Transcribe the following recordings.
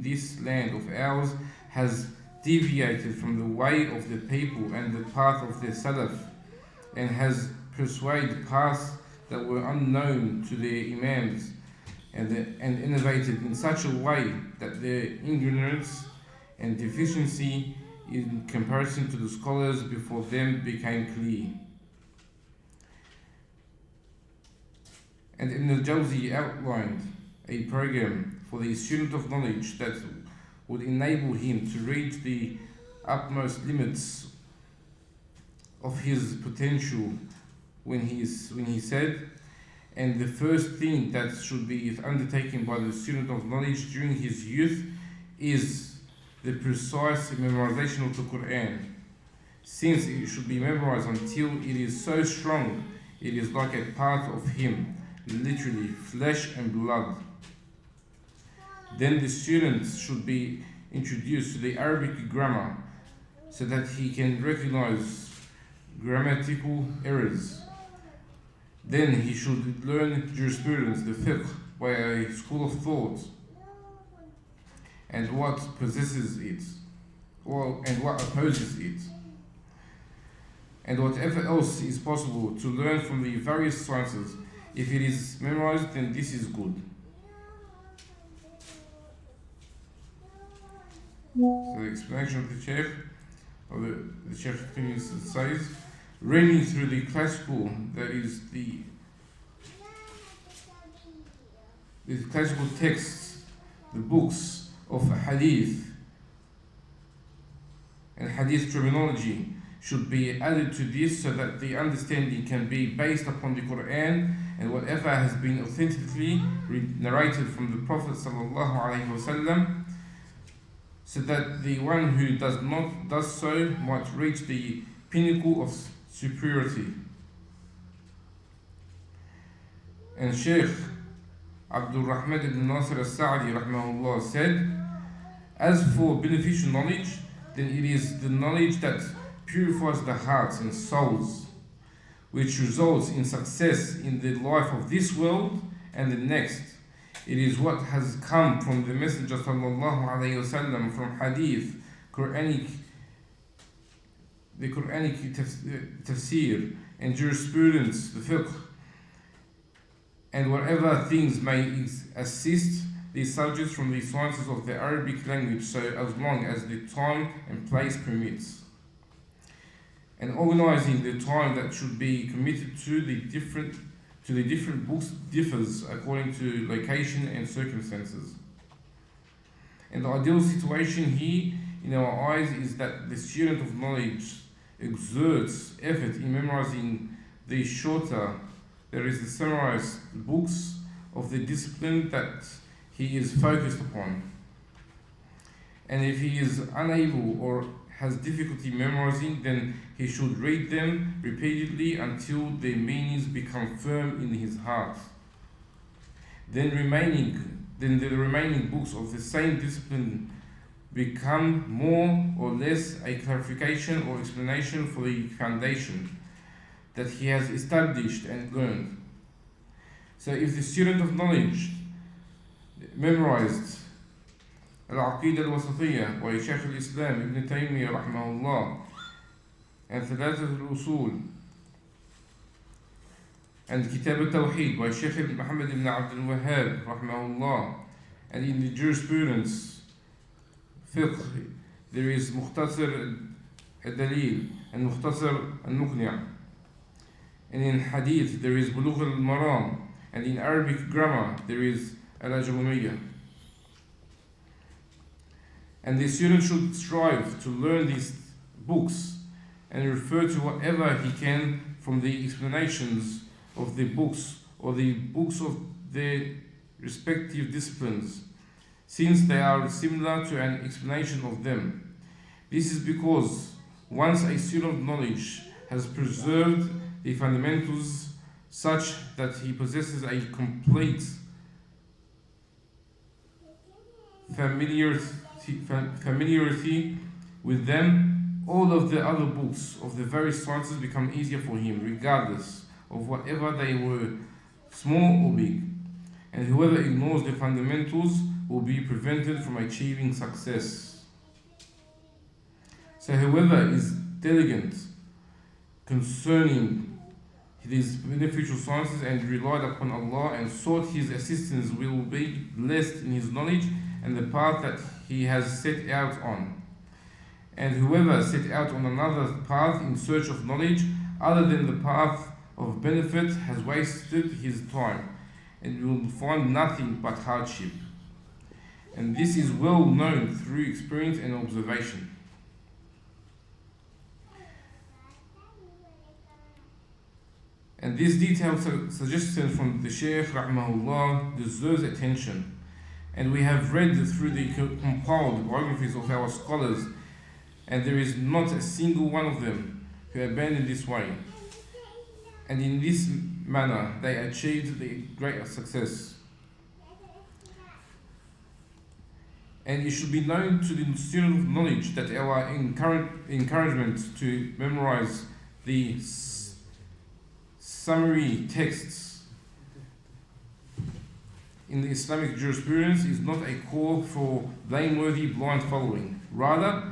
in this land of ours has deviated from the way of the people and the path of their Salaf, and has persuaded paths that were unknown to their Imams, and innovated in such a way that their ignorance and deficiency in comparison to the scholars before them became clear. And Ibn al-Jawzi outlined a program for the student of knowledge that would enable him to reach the utmost limits of his potential when he said, and the first thing that should be undertaken by the student of knowledge during his youth is the precise memorization of the Quran, since it should be memorized until it is so strong it is like a part of him, literally flesh and blood. Then the student should be introduced to the Arabic grammar so that he can recognize grammatical errors. Then he should learn jurisprudence, the fiqh, by a school of thought, and what possesses it, and what opposes it, and whatever else is possible to learn from the various sciences. If it is memorized, then this is good. So the explanation of the Shaykh, or the Shaykh continues and says, reading through the classical, that is the classical texts, the books of hadith and hadith terminology should be added to this so that the understanding can be based upon the Quran and whatever has been authentically narrated from the Prophet ﷺ, so that the one who does so might reach the pinnacle of superiority. And Shaykh Abdul Rahman ibn Nasir al-Sa'di rahmahullah said, as for beneficial knowledge, then it is the knowledge that purifies the hearts and souls, which results in success in the life of this world and the next. It is what has come from the Messenger sallallahu alayhi wasallam from hadith, the Quranic tafsir and jurisprudence, the fiqh, and whatever things may assist these subjects from the sciences of the Arabic language, so as long as the time and place permits. And organizing the time that should be committed to the different books differs according to location and circumstances. And the ideal situation here in our eyes is that the student of knowledge exerts effort in memorizing the shorter, there is the summarized books of the discipline that he is focused upon. And if he is unable or has difficulty memorizing, then he should read them repeatedly until their meanings become firm in his heart. Then the remaining books of the same discipline become more or less a clarification or explanation for the foundation that he has established and learned. So if the student of knowledge memorized Al-Aqidah al-Wasatiyah by Shaykh al-Islam Ibn Taymiyyah rahmahullah, and Thalathat al-Usul, and Kitab al-Tawhid by Shaykh Muhammad ibn Abdul Wahhab rahmahullah, and in the jurisprudence fiqh there is Mukhtasar al-Dalil and Mukhtasar al-Muqni', and in hadith there is Bulugh al-Maram, and in Arabic grammar there is Al-Ajrumiyyah. And the student should strive to learn these books and refer to whatever he can from the explanations of the books or the books of their respective disciplines, since they are similar to an explanation of them. This is because once a student of knowledge has preserved the fundamentals such that he possesses a complete familiarity with them, all of the other books of the various sciences become easier for him, regardless of whatever they were, small or big. And whoever ignores the fundamentals will be prevented from achieving success. So whoever is diligent concerning these beneficial sciences and relied upon Allah and sought His assistance will be blessed in his knowledge and the path that he has set out on. And whoever set out on another path in search of knowledge other than the path of benefit has wasted his time and will find nothing but hardship. And this is well known through experience and observation. And this detailed suggestion from the Shaykh Rahmahullah deserves attention. And we have read through the compiled biographies of our scholars, and there is not a single one of them who abandoned this way. And in this manner, they achieved the great success. And it should be known to the student of knowledge that our encouragement to memorize the summary texts in the Islamic jurisprudence is not a call for blameworthy blind following. Rather,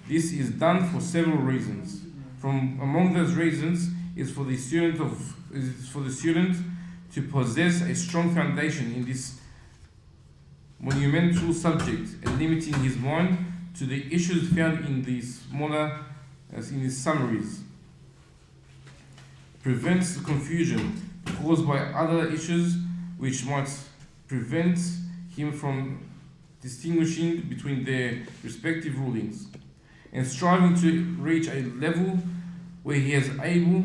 this is done for several reasons. From among those reasons is for the student to possess a strong foundation in this monumental subject and limiting his mind to the issues found in the smaller in his summaries. Prevents the confusion caused by other issues which might prevent him from distinguishing between their respective rulings, and striving to reach a level where he is able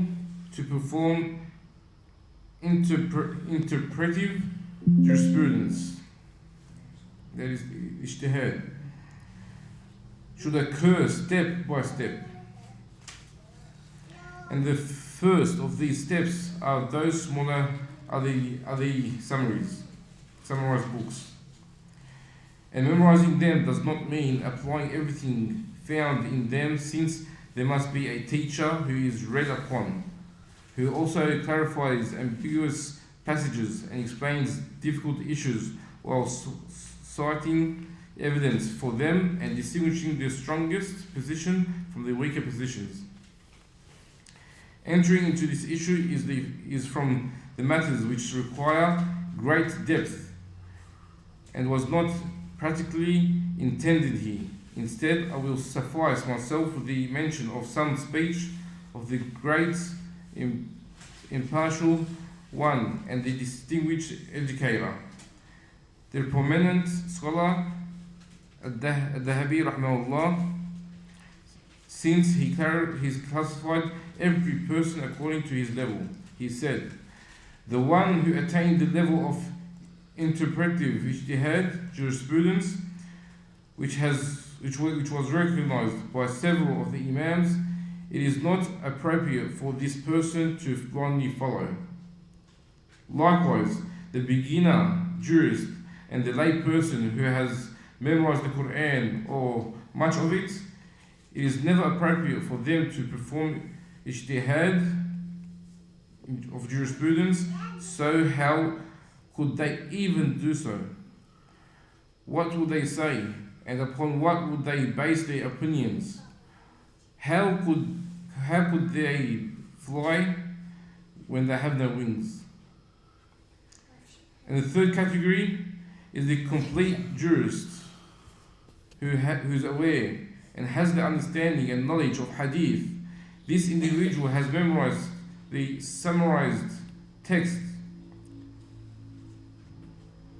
to perform interpretive jurisprudence, that is ijtihad, should occur step by step. And the first of these steps are those smaller are the summarized books. And memorizing them does not mean applying everything found in them, since there must be a teacher who is read upon, who also clarifies ambiguous passages and explains difficult issues while citing evidence for them and distinguishing the strongest position from the weaker positions. Entering into this issue is from the matters which require great depth and was not practically intended here. Instead, I will suffice myself with the mention of some speech of the great impartial one and the distinguished educator, the prominent scholar Al-Dahabi rahmahullah, since he's classified every person according to his level. He said, the one who attained the level of interpretive ijtihad jurisprudence, which was recognized by several of the imams, it is not appropriate for this person to blindly follow. Likewise, the beginner jurist and the lay person who has memorized the Quran or much of it, it is never appropriate for them to perform ijtihad of jurisprudence, so how could they even do so? What would they say, and upon what would they base their opinions? How could they fly when they have no wings? And the third category is the complete jurist who is aware and has the understanding and knowledge of hadith. This individual has memorized the summarized text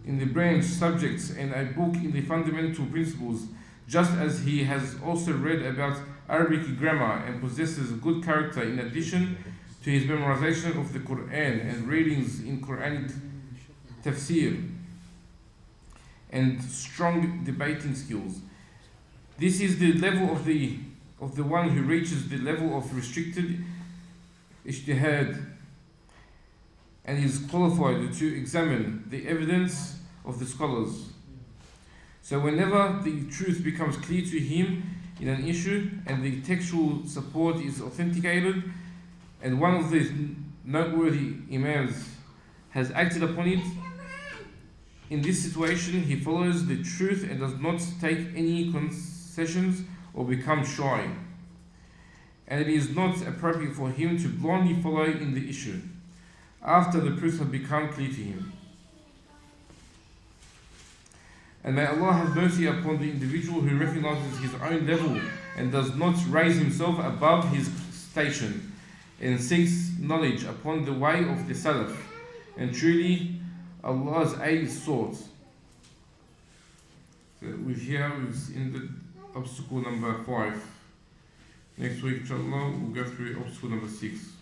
in the branch subjects and a book in the fundamental principles, just as he has also read about Arabic grammar and possesses good character in addition to his memorization of the Quran and readings in Quranic tafsir and strong debating skills. This is the level of the one who reaches the level of restricted ijtihad and is qualified to examine the evidence of the scholars. So whenever the truth becomes clear to him in an issue and the textual support is authenticated and one of the noteworthy imams has acted upon it, In this situation, he follows the truth and does not take any concessions or become shy. And it is not appropriate for him to blindly follow in the issue after the proofs have become clear to him. And may Allah have mercy upon the individual who recognizes his own level and does not raise himself above his station and seeks knowledge upon the way of the Salaf. And truly, Allah's aid is sought. So we've ended obstacle number 5. Next week, inshallah, we'll go through obstacle number 6.